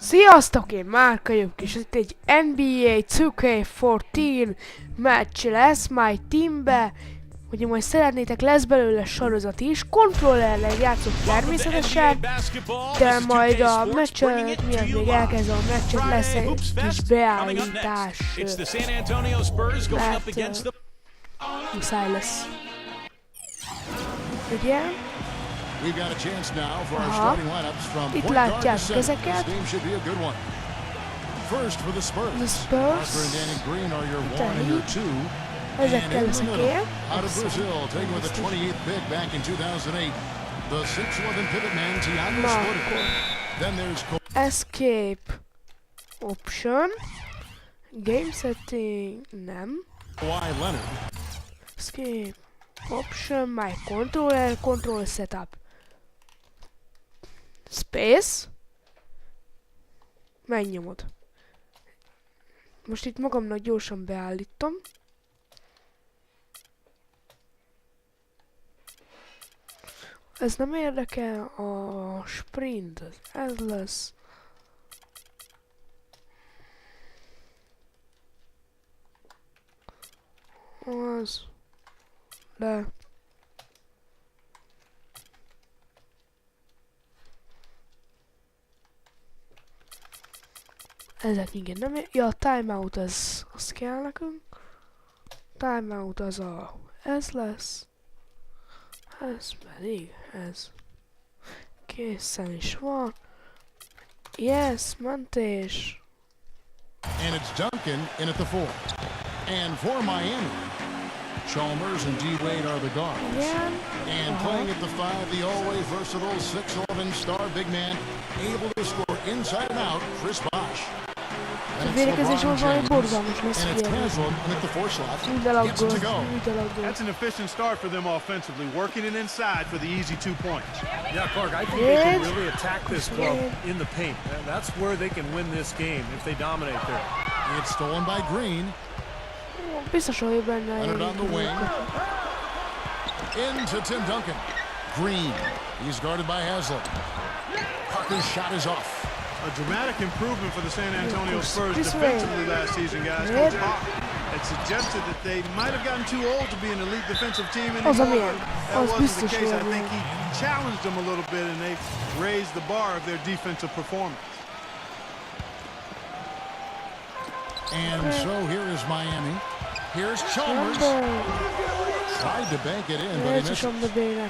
Sziasztok, én Márka vagyok, és itt egy NBA2K14 meccs lesz My Teambe. Ugye majd szeretnétek, lesz belőle sorozat is, kontrollerrel játszok természetesen, de majd a meccs miatt még elkezdve a meccset, lesz egy kis beállítás, mert muszáj lesz. Ugye? Aha. Itt látják ezeket. The Spurs. Ezekkel leszek én. Escape option. Game setting. Nem. Escape option. My controller. Control setup. Space. Megnyomod. Most itt magamnak gyorsan beállítom. Ez nem érdekel, a sprint, ez lesz. Az. Le. Ezek igen nem ér... Ja, a timeout az kell nekünk. Timeout az ez lesz. Ez pedig, ez. Készen is van. Yes, mentés. And it's Duncan in at the 4. And for Miami, Chalmers and D-Wade are the guards. Yeah. And playing at the 5, the always versatile 6'11" star big man, able to score inside and out, Chris Bosh. A védekezés volt valami borzalmas lesz And it's Haslam at the 4 slot. Gets it to go. That's an efficient start for them offensively, working it inside for the easy 2 points. Yeah, Clark, I think they can really attack this club in the paint. That's where they can win this game if they dominate there. It's stolen by Green. Biztos vagyok benne. Leonard on the wing. Into Tim Duncan. Green. He's guarded by Haslam. Parker's shot is off. A dramatic improvement for the San Antonio Spurs defensively last season, guys. Coach Hawk had suggested that they might have gotten too old to be an elite defensive team anymore. That wasn't the case. I think he challenged them a little bit, and they raised the bar of their defensive performance. And so here is Miami. Here's Chalmers. Tried to bank it in, but he missed.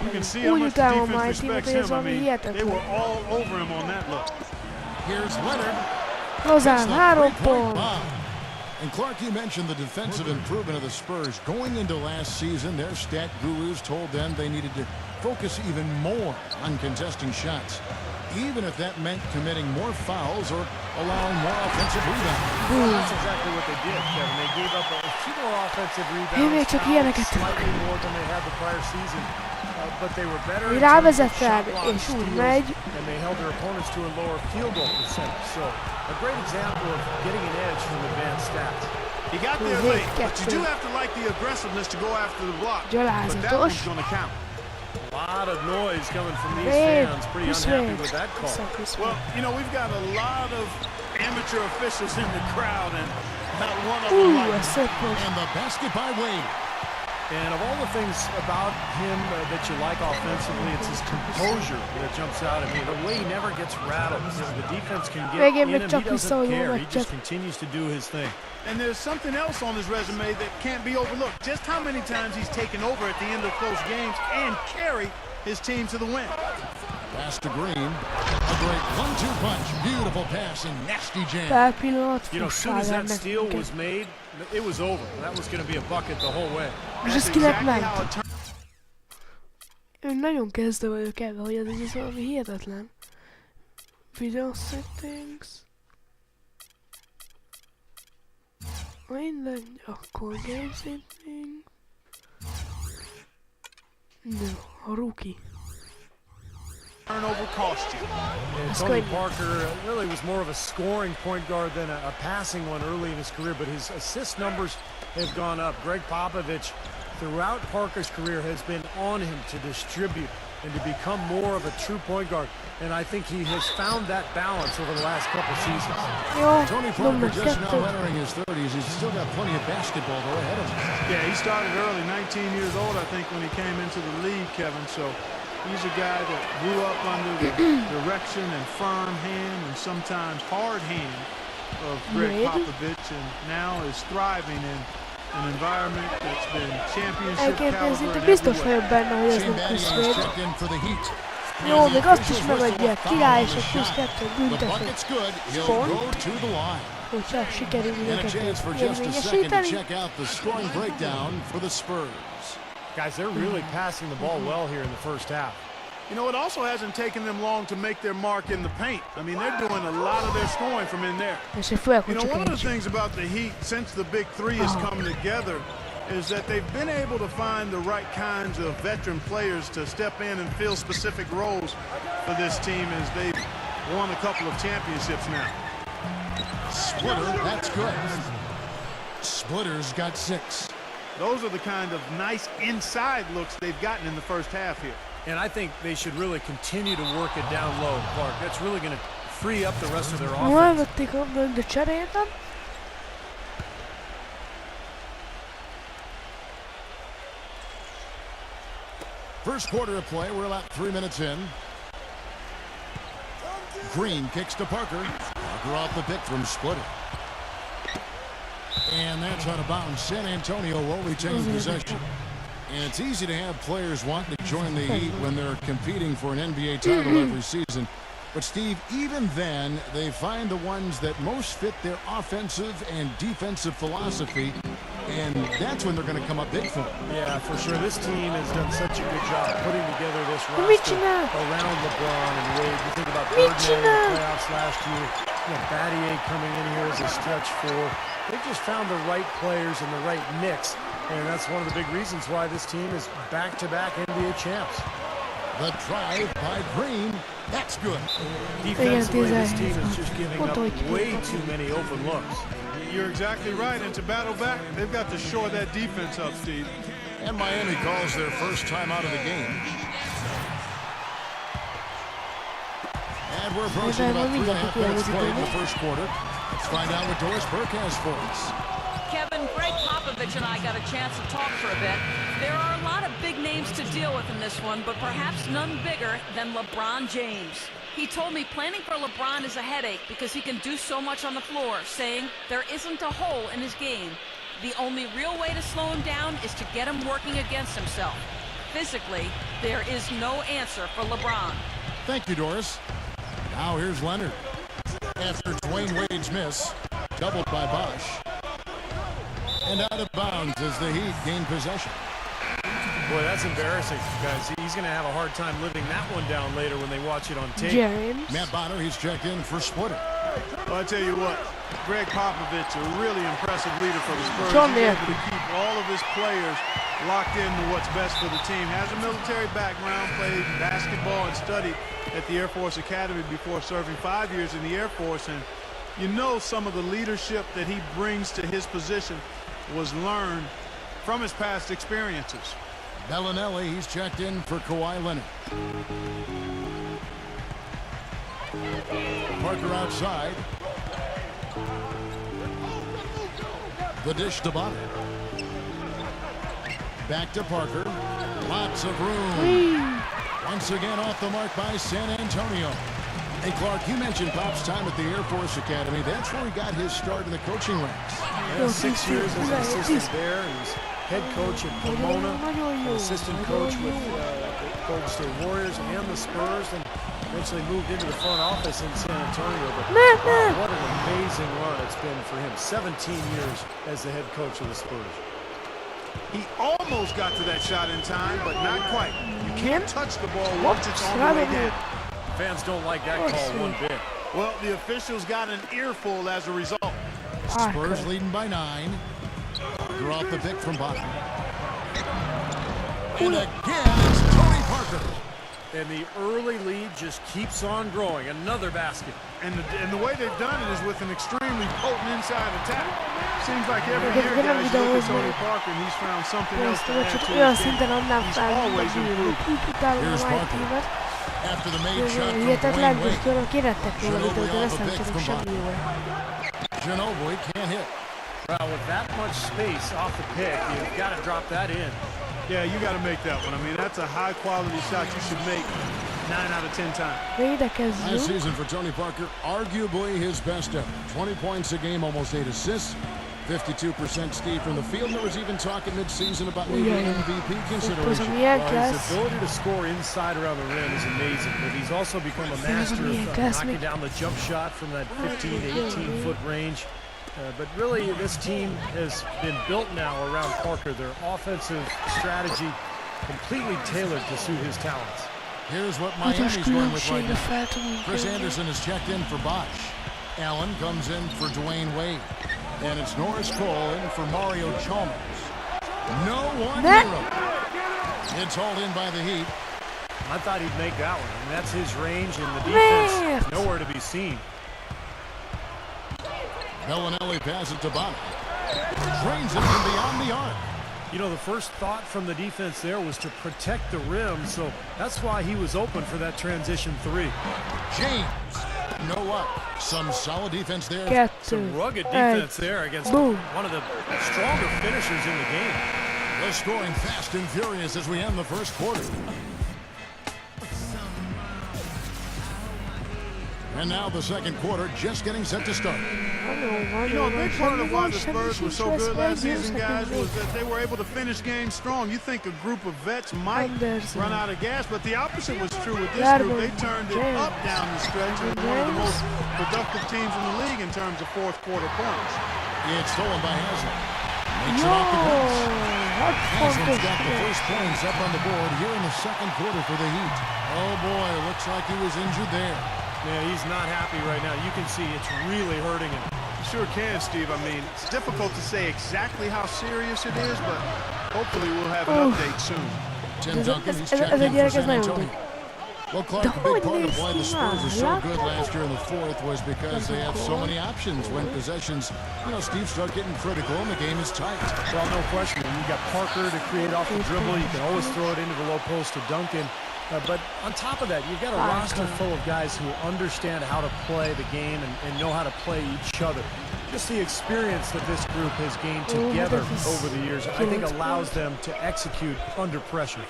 You can see how much the defense respects him. I mean, they were all over him on that look. Here's Leonard. Lozán, 3 pont. And Clark, you mentioned the defensive improvement of the Spurs. Going into last season, their stat gurus told them they needed to focus even more on contesting shots, even if that meant committing more fouls or allowing more offensive rebounds. That's exactly what they did, Kevin. They gave up a few more offensive rebounds, slightly more than they had the prior season. But they were better in terms of shot block steals, and they held their opponents to a lower field goal percentage. So, a great example of getting an edge from advanced stats. He got there late, but you do have to like the aggressiveness to go after the block. But that one's going to count. A lot of noise coming from these fans. Pretty unhappy with that call. Well, you know, we've got a lot of amateur officials in the crowd, and not one of them likes it. And the basket by Wade. And of all the things about him that you like offensively, it's his composure that jumps out at me. The way he never gets rattled. The defense can get in him, he doesn't care. He just continues to do his thing. And there's something else on his resume that can't be overlooked. Just how many times he's taken over at the end of close games and carry his team to the win. Pass to Green. A great 1-2 punch. Beautiful pass and nasty jam. You know, as soon as that steal was made, it was over. That was going to be a bucket the whole way. Most kinek ment. Én nagyon kezdve vagyok ebben, hogy ez valami hihetetlen. Video settings. Mindegy, akkor game setting. No, a rookie. Turnover cost you. And Tony Parker really was more of a scoring point guard than a passing one early in his career, but his assist numbers have gone up. Greg Popovich, throughout Parker's career, has been on him to distribute and to become more of a true point guard. And I think he has found that balance over the last couple seasons. Tony Parker just now entering his 30s. He's still got plenty of basketball though ahead of him. Yeah, he started early, 19 years old, I think, when he came into the league, Kevin. So he's a guy that grew up under the direction and firm hand and sometimes hard hand of Greg Popovich, and now is thriving in an environment that's been championship caliber in biztos every way. vagyok benne, hogy ez nem Shane Chris Battier is Wade. checked in for the Heat. Jó, még azt is megadják, király, és egy plusz 2 The büntető. bucket's good. He'll Sport. go to the line. Hogyha sikerül And a őket chance for just a second to érvényesíteni. check out the scoring breakdown for the Spurs. Guys, they're really passing the ball well here in the first half. You know, it also hasn't taken them long to make their mark in the paint. I mean, they're doing a lot of their scoring from in there. És főleg, You hogy know, csak one of the egy. things about the Heat since the Big Three has come together is that they've been able to find the right kinds of veteran players to step in and fill specific roles for this team as they've won a couple of championships now. Splitter, that's good. Splitter's got 6. Those are the kind of nice inside looks they've gotten in the first half here. And I think they should really continue to work it down low, Clark. That's really going to free up the rest of their offense. Elvették a döntő cseréjében. First quarter of play, we're about 3 minutes in. Green kicks to Parker. Parker off the pick from Splitter. And that's out of bounds. San Antonio will retain possession. And it's easy to have players wanting to join the Heat when they're competing for an NBA title every season. But Steve, even then, they find the ones that most fit their offensive and defensive philosophy, and that's when they're going to come up big for them. Yeah, for sure. This team has done such a good job putting together this roster around LeBron and Wade. You think about Birdman in the playoffs last year. You know, Battier coming in here as a stretch four. They've just found the right players and the right mix, and that's one of the big reasons why this team is back-to-back NBA champs. The drive by Green. That's good. Defensively, this team is just giving up way too many open looks. You're exactly right, and to battle back, they've got to shore that defense up, Steve. And Miami calls their first time out of the game. And we're approaching about 3.5 minutes played in the first quarter. Let's find out what Doris Burke has for us. Kevin, Greg Popovich and I got a chance to talk for a bit. There are a lot of big names to deal with in this one, but perhaps none bigger than LeBron James. He told me planning for LeBron is a headache because he can do so much on the floor, saying there isn't a hole in his game. The only real way to slow him down is to get him working against himself. Physically, there is no answer for LeBron. Thank you, Doris. Now here's Leonard. After Dwayne Wade's miss, doubled by Bosch. And out of bounds as the Heat gain possession. Boy, that's embarrassing, guys. He's going to have a hard time living that one down later when they watch it on tape. James. Matt Bonner, he's checked in for Splitter. Well, I tell you what, Greg Popovich, a really impressive leader for the Spurs. John He's able to keep all of his players locked into what's best for the team. Has a military background, played basketball and studied at the Air Force Academy before serving 5 years in the Air Force. And you know some of the leadership that he brings to his position was learned from his past experiences. Bellinelli, he's checked in for Kawhi Leonard. Parker outside. The dish to Bonner. Back to Parker. Lots of room. Once again off the mark by San Antonio. Hey, Clark, you mentioned Pop's time at the Air Force Academy. That's where he got his start in the coaching ranks. Yeah, 6 years as an assistant there. He's head coach at Pomona, an assistant coach with the Golden State Warriors and the Spurs, and eventually moved into the front office in San Antonio. But wow, what an amazing run it's been for him. 17 years as the head coach of the Spurs. He almost got to that shot in time, but not quite. You can't touch the ball once it's on the way down. Fans don't like that call one bit. Well, the officials got an earful as a result. Spurs leading by 9. They're off the pick from Bonner. And again, it's Tony Parker. And the early lead just keeps on growing. Another basket. And the way they've done it is with an extremely potent inside attack. Seems like every year, guys, you look at Tony Parker and he's found something else to add to his game. He's always improved. Here's Parker. After the made shot from Dwayne Wade, Ginobili off a pick from Bobby. Ginobili can't hit. Well, with that much space off the pick, you've got to drop that in. Yeah, you got to make that one. I mean, that's a high-quality shot you should make 9 out of 10 times. Last season for Tony Parker, arguably his best ever. 20 points a game, almost 8 assists, 52% Steve from the field. There was even talk in mid-season about maybe MVP consideration. Well, his ability to score inside around the rim is amazing, but he's also become a master of knocking down the jump shot from that 15 to 18-foot range. But really, this team has been built now around Parker. Their offensive strategy completely tailored to suit his talents. Here's what Miami's going with right now. Chris Anderson has checked in for Bosch. Allen comes in for Dwayne Wade. And it's Norris Cole in for Mario Chalmers. No one hero. It's hauled in by the Heat. I thought he'd make that one. I mean, that's his range, and the defense nowhere to be seen. Bellinelli passes it to Bonner. Drains it from beyond the arc. You know, the first thought from the defense there was to protect the rim, so that's why he was open for that transition three. James, no what? Some solid defense there. Some rugged defense there against one of the stronger finishers in the game. We're scoring fast and furious as we end the first quarter. And now the second quarter just getting set to start. You know, a big part of why the Spurs were so good last season, guys, was that they were able to finish games strong. You think a group of vets might run out of gas, but the opposite was true with this group. They turned it up down the stretch and one of the most productive teams in the league in terms of fourth quarter points. It's stolen by Haslam. Makes it off the glass. Haslam's got the first points up on the board here in the second quarter for the Heat. Oh boy, looks like he was injured there. Yeah, he's not happy right now. You can see it's really hurting him. Sure can, Steve. I mean, it's difficult to say exactly how serious it is, but hopefully we'll have an update soon. Tim Duncan, he's checked in for San Antonio. Well, Clark, a big part of why the Spurs were so good last year in the fourth was because they have so many options when possessions, you know, Steve, start getting critical and the game is tight. Well, no question. You've got Parker to create off the dribble. You can always throw it into the low post to Duncan. But on top of that, you've got a roster full of guys who understand how to play the game and know how to play each other. Just the experience that this group has gained together over the years, I think, allows them to execute under pressure.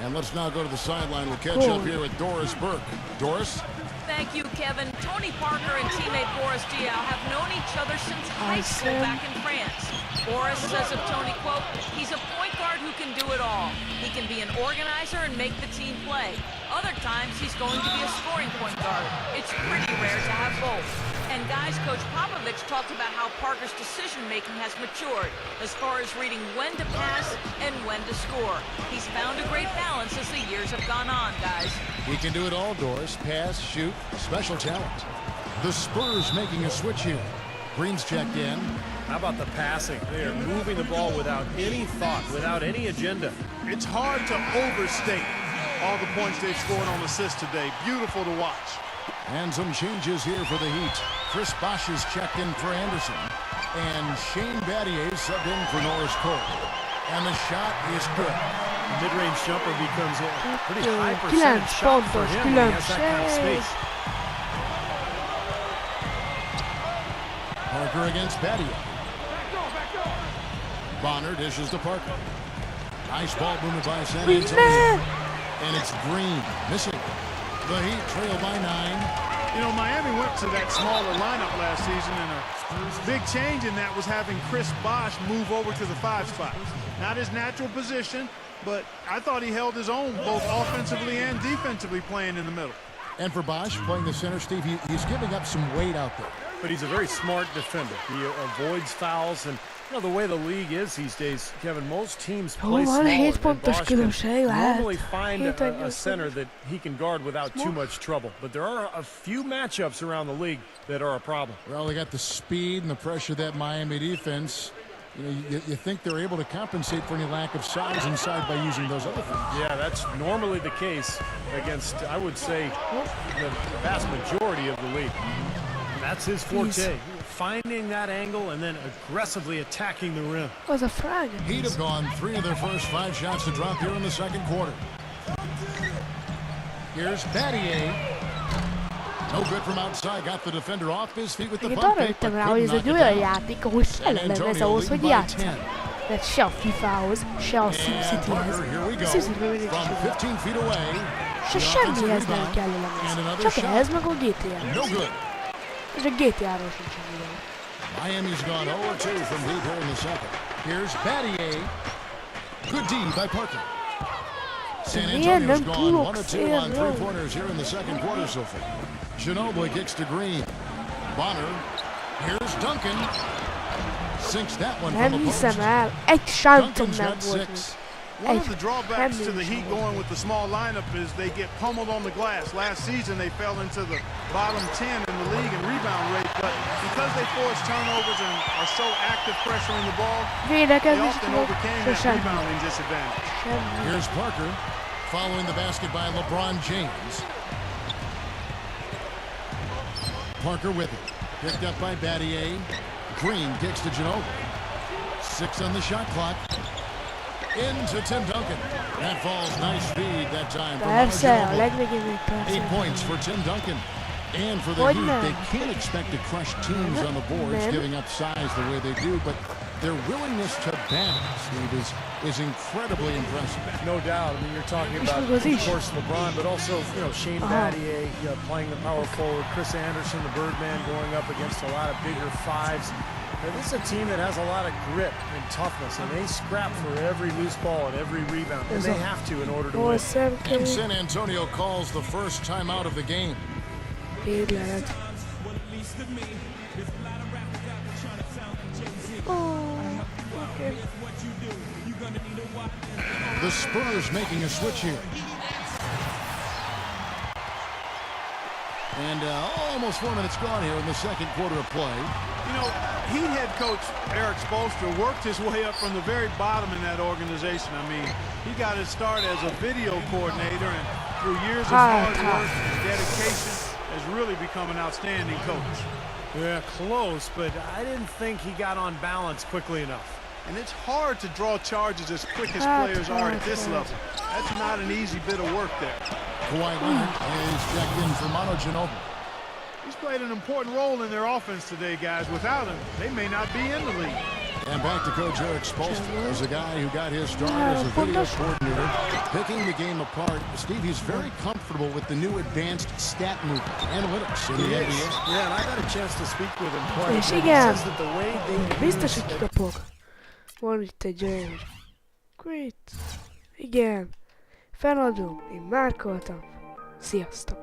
And let's now go to the sideline. We'll catch up here with Doris Burke. Doris? Thank you, Kevin. Tony Parker and teammate Boris Diaw have known each other since high school back in France. Boris says of Tony, quote, he's a point guard who can do it all. He can be an organizer and make the team play. Other times, he's going to be a scoring point guard. It's pretty rare to have both. And guys, Coach Popovich talked about how Parker's decision-making has matured as far as reading when to pass and when to score. He's found a great balance as the years have gone on, guys. He can do it all, Doris. Pass, shoot, special talent. The Spurs making a switch here. Green's checked in. How about the passing? They are moving the ball without any thought, without any agenda. It's hard to overstate all the points they've scored on assists today. Beautiful to watch. And some changes here for the Heat. Chris Bosh is checked in for Anderson. And Shane Battier subbed in for Norris Cole. And the shot is good. The mid-range jumper becomes a pretty high percentage shot for him when he has that kind of space. Parker against Battier. Bonner dishes to Parker. Nice ball movement by San Antonio. And it's Green missing. The Heat trail by 9. You know, Miami went to that smaller lineup last season, and a big change in that was having Chris Bosh move over to the 5 spot. Not his natural position, but I thought he held his own both offensively and defensively playing in the middle. And for Bosh playing the center, Steve, he's giving up some weight out there. But he's a very smart defender. He avoids fouls, and you know the way the league is these days, Kevin, most teams play smaller, and Bosh can normally find a center that he can guard without too much trouble. But there are a few matchups around the league that are a problem. Well, they got the speed and the pressure of that Miami defense. You know, you think they're able to compensate for any lack of size inside by using those other things. Yeah, that's normally the case against, I would say, the vast majority of the league. That's his forte. Finding that angle and then aggressively attacking the rim. Az a fránya. Heat have gone 3 of their first 5 shots to drop here in the second quarter. Here's Battier. No good from outside. Got the defender off his feet with the Én bump arra fake, jöttem but rá, hogy ez couldn't egy knock it olyan down. játék, ahol San se lesz Antonio ahhoz, hogy leading by játszani. 10. Tehát se a FIFA-hoz, se a And SimCity-hez. Parker, here we go. SimCity-ben mindig From is 15 feet away. se The semmihez offensive nem rebound. kell And lenni. another Csak ehhez shot. meg a GTA-hez. No good. És a GTA-ról sincs semmi. Miami's gone 0-2 from deep here in the second. Here's Battier. Good D by Parker. San Antonio's gone 1-2 on 3 pointers here in the second quarter so far. Ginobili kicks to Green. Bonner. Here's Duncan. Sinks that one from Nem the post. hiszem el, egy sáncom Duncan's nem got volt még. 6. One of the drawbacks Hey, to the Heat going with the small lineup is they get pummeled on the glass. Last season they fell into the bottom 10 in the league in rebound rate, but because they force turnovers and are so active pressuring the ball, they Védekezni is often tudok, overcame se that semmi. rebounding disadvantage. Semmi. Here's Parker. Following the basket by LeBron James. Parker with it. Picked up by Battier. Green kicks to Ginobili. 6 on the shot clock. Into Tim Duncan. That falls. Nice speed that time from Persze, a Ginobili. legvégén még 8 persze. points for Tim Duncan. And for the Hogy Heat, nem? they can't expect to crush teams on the boards, Nem. giving up size the way they do, but their willingness to battle, Steve, is incredibly impressive. No doubt. I mean, you're talking És about, meg az of is. course, LeBron, but also, Shane Battier playing the power forward, Chris Anderson, the Birdman, going up against a lot of bigger fives. This is a team that has a lot of grit and toughness, and they scrap for every loose ball and every rebound, and they have to in order to Hol win. szemkény, And San Antonio calls the first timeout of the game. így lehet. Okay. The Spurs making a switch here. And almost 4 minutes gone here in the second quarter of play. You know, Heat head coach Eric Spoelstra worked his way up from the very bottom in that organization. I mean, he got his start as a video coordinator, and through years of hard work and dedication, has really become an outstanding coach. Yeah, close, but I didn't think he got on balance quickly enough. And it's hard to draw charges as quick as players are at this level. That's not an easy bit of work there. Kawhi Leonard is checked in for Manu Ginobili. He's played an important role in their offense today, guys. Without him, they may not be in the league. And back to Coach Eric Spoelstra. There's a guy who got his start as a video coordinator, picking the game apart. Steve, he's very comfortable with the new advanced stat movement, analytics in the NBA. Yeah, and I got a chance to speak with him quite a És bit. He igen, says that the way they biztos, hogy kikapok. Van itt egy olyan, great. Igen, feladom, én márkoltam. Sziasztok!